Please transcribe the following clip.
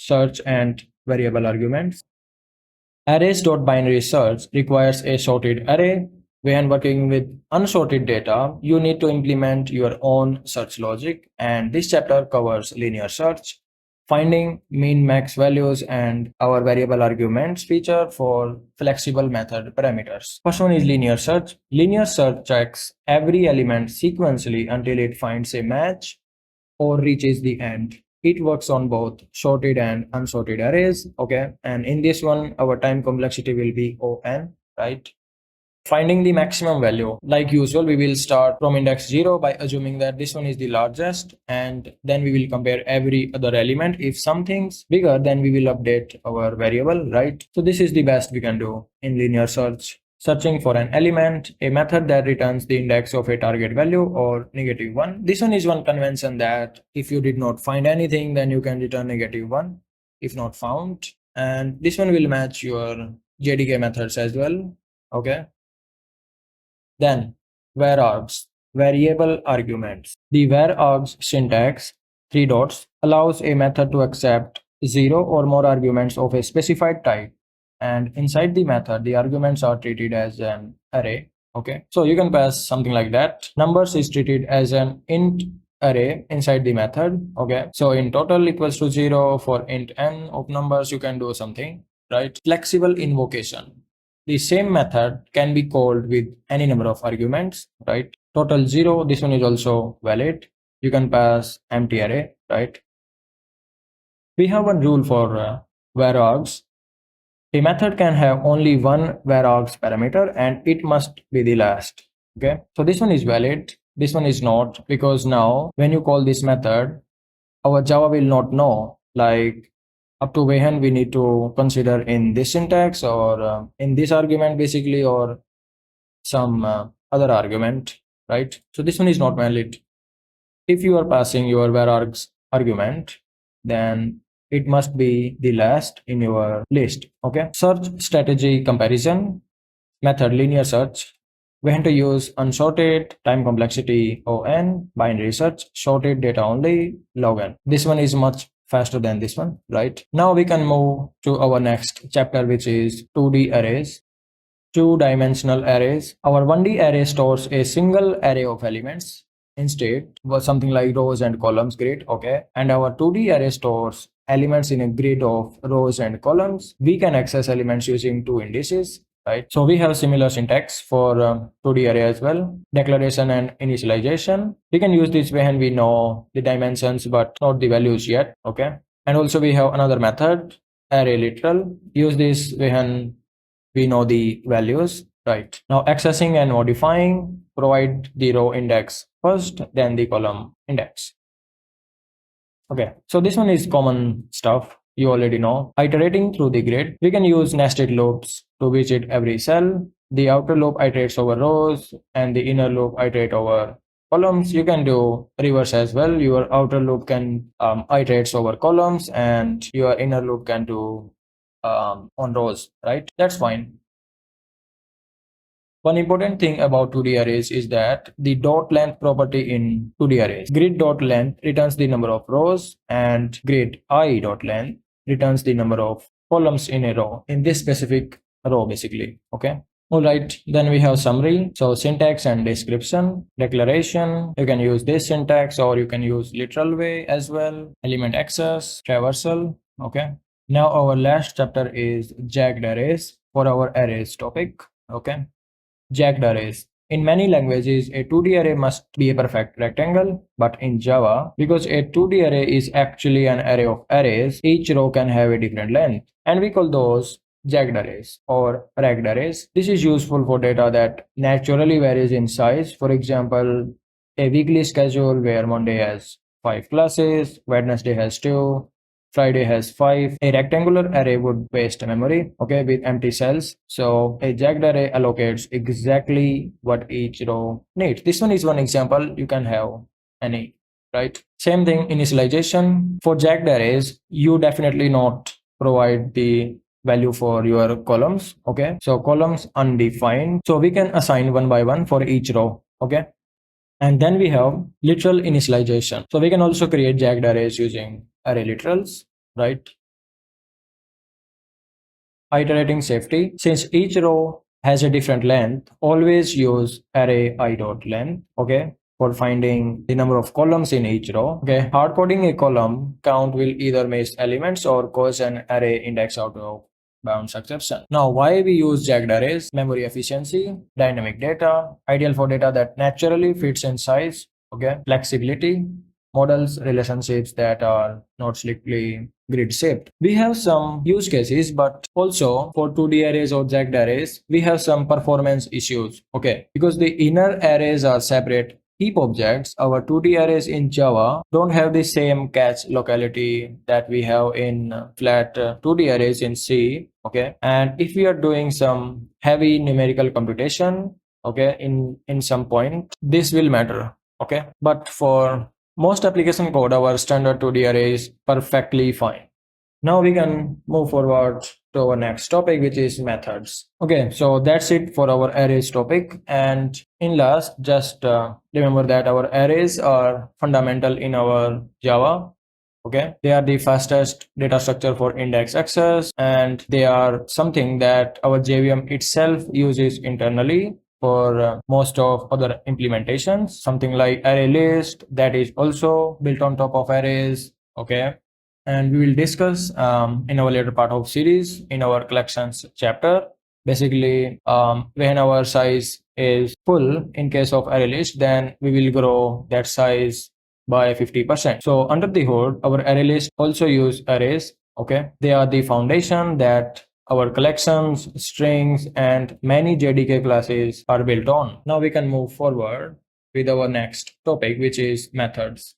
search and variable arguments. Arrays.binary search requires a sorted array. When working with unsorted data, you need to implement your own search logic, and this chapter covers linear search, finding mean max values, and our variable arguments feature for flexible method parameters. First one is linear search. Linear search checks every element sequentially until it finds a match or reaches the end. It works on both sorted and unsorted arrays. Okay. And in this one, our time complexity will be ON, right? Finding the maximum value. Like usual, we will start from index 0 by assuming that this one is the largest, and then we will compare every other element. If something's bigger, then we will update our variable, right? So this is the best we can do in linear search. Searching for an element, a method that returns the index of a target value or -1. This one is one convention that if you did not find anything, then you can return -1 if not found. And this one will match your JDK methods as well. Okay. Then Varargs, variable arguments. The Varargs syntax, three dots, allows a method to accept zero or more arguments of a specified type. And inside the method, the arguments are treated as an array. Okay, so you can pass something like that. Numbers is treated as an int array inside the method. Okay, so in total equals to 0 for int n of numbers, you can do something, right? Flexible invocation. The same method can be called with any number of arguments, right? Total 0, this one is also valid. You can pass empty array, right? We have one rule for varargs. A method can have only one varargs parameter and it must be the last. Okay, so this one is valid, this one is not, because now when you call this method, our Java will not know like up to when we need to consider in this syntax or in this argument basically, or some other argument, right? So this one is not valid. If you are passing your varargs argument, then it must be the last in your list. Okay. Search strategy comparison method linear search. We have to use unsorted, time complexity ON, binary search, sorted data only, log n. This one is much faster than this one, right? Now we can move to our next chapter, which is 2D arrays. Two-dimensional arrays. Our 1D array stores a single array of elements. Instead, was something like rows and columns grid, okay? And our 2D array stores elements in a grid of rows and columns. We can access elements using two indices, right? So we have similar syntax for 2D array as well. Declaration and initialization. We can use this when we know the dimensions but not the values yet, okay? And also we have another method, array literal. Use this when we know the values, right? Now accessing and modifying, provide the row index first, then the column index. Okay, so this one is common stuff you already know. Iterating through the grid, we can use nested loops to visit every cell. The outer loop iterates over rows and the inner loop iterate over columns. You can do reverse as well. Your outer loop can iterates over columns and your inner loop can do on rows, right? That's fine. One important thing about 2D arrays is that the dot length property in 2D arrays. Grid dot length returns the number of rows and grid I dot length returns the number of columns in a row, in this specific row basically, okay? All right, then we have summary. So syntax and description, declaration. You can use this syntax or you can use literal way as well. Element access, traversal, okay? Now our last chapter is jagged arrays for our arrays topic, okay? Jagged arrays. In many languages, a 2D array must be a perfect rectangle, but in Java, because a 2D array is actually an array of arrays, each row can have a different length, and we call those jagged arrays or ragged arrays. This is useful for data that naturally varies in size. For example, a weekly schedule where Monday has 5 classes, Wednesday has 2, Friday has 5. A rectangular array would waste memory, okay, with empty cells. So a jagged array allocates exactly what each row needs. This one is one example. You can have any, right? Same thing, initialization. For jagged arrays, you definitely not provide the value for your columns, okay? So columns undefined. So we can assign one by one for each row, okay? And then we have literal initialization. So we can also create jagged arrays using array literals, right? Iterating safety. Since each row has a different length, always use array I dot length, okay, for finding the number of columns in each row. Okay, hard coding a column count will either miss elements or cause an array index out of bounds exception. Now, why we use jagged arrays? Memory efficiency, dynamic data, ideal for data that naturally fits in size, okay, flexibility, models relationships that are not strictly grid shaped. We have some use cases, but also for 2D arrays or jagged arrays, we have some performance issues. Okay, because the inner arrays are separate heap objects, our 2D arrays in Java don't have the same cache locality that we have in flat 2D arrays in C. Okay, and if we are doing some heavy numerical computation, okay, in some point, this will matter. Okay, but for most application code, our standard 2D array is perfectly fine. Now we can move forward to our next topic, which is methods. Okay, so that's it for our arrays topic. And in last, just remember that our arrays are fundamental in our Java. Okay, they are the fastest data structure for index access, and they are something that our JVM itself uses internally for most of other implementations, something like array list that is also built on top of arrays. Okay, and we will discuss in our later part of series in our collections chapter. Basically, when our size is full in case of array list, then we will grow that size by 50%. So under the hood, our array list also use arrays. Okay, they are the foundation that our collections, strings, and many JDK classes are built on. Now we can move forward with our next topic, which is methods.